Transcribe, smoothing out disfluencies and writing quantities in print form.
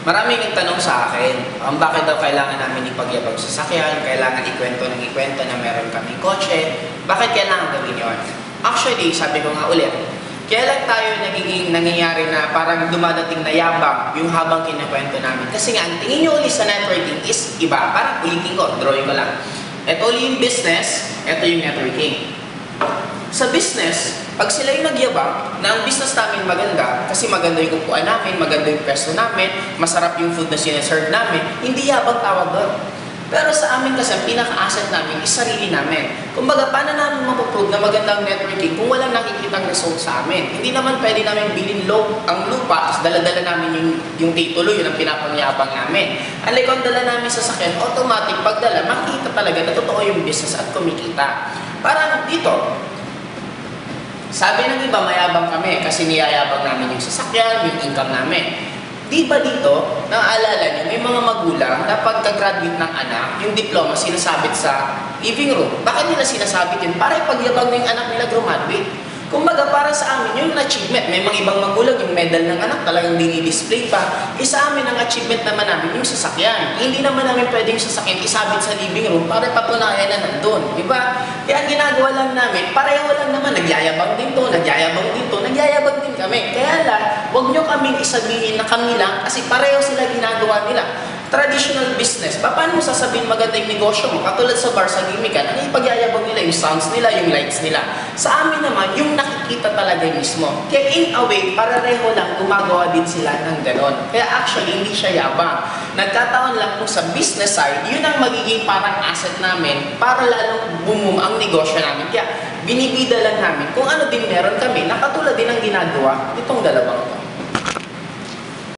Maraming nagtanong sa akin, bakit daw kailangan namin ipagyabang sa sasakyan, kailangan ikwento na meron kaming kotse, bakit kailangan gawin yun? Actually, sabi ko nga ulit, kailan tayo nangyayari na parang dumadating na yabang yung habang kinakwento namin? Kasi nga, ang tingin nyo ulit sa networking is iba. Parang ulitin ko, drawing ko lang. Ito ulit yung business, ito yung networking. Sa business, pag sila yung nagyabang na ang business namin maganda, kasi maganda yung upuan namin, maganda yung pwesto namin, masarap yung food na sinaserve namin, hindi yabang tawag doon. Pero sa amin kasi, ang pinaka-asset namin is sarili namin. Kumbaga, paano namin mapuprove na magandang networking kung walang nakikitang result sa amin? Hindi naman pwede namin bilhin ang lupa, tapos dala-dala namin yung titulo, yun ang pinapangyabang namin. Alay kung dala namin sa sakyan, automatic, pagdala, makikita talaga na totoo yung business at kumikita. Parang dito, sabi ng iba, mayabang kami kasi niyayabang namin yung sasakyan, yung income namin. Di ba dito, naaalala nyo, may mga magulang na pagka-graduate ng anak, yung diploma sinasabit sa living room. Bakit nila sinasabit yun? Para ipagyabang na yung anak nila graduate. Kumbaga, para sa amin, yung achievement. May mga ibang magulang, yung medal ng anak talagang dinidisplay pa. Sa amin, ang achievement naman namin, yung sasakyan. Hindi naman namin pwedeng sasakyan isabit sa living room para patunayan na nandun. Diba? Kaya ang ginagawa lang namin, pareho lang naman. Nagyayabang din to, nagyayabang din to, nagyayabang din kami. Kaya lang, huwag nyo kaming isabihin na kami lang kasi pareho sila ginagawa nila. Traditional business, paano mo sasabihin maganda yung negosyo mo? Katulad sa bar, sa gimikan, ano yung pagyayabang nila, yung sounds nila, yung lights nila. Sa amin naman, yung nakikita talaga mismo. Kaya in a way, pareho lang, gumagawa din sila ng ganon. Kaya actually, hindi siya yabang. Nagkataon lang kung sa business side, yun ang magiging parang asset namin para lalong boom ang negosyo namin. Kaya binibida lang namin kung ano din meron kami na katulad din ang ginagawa nitong dalawang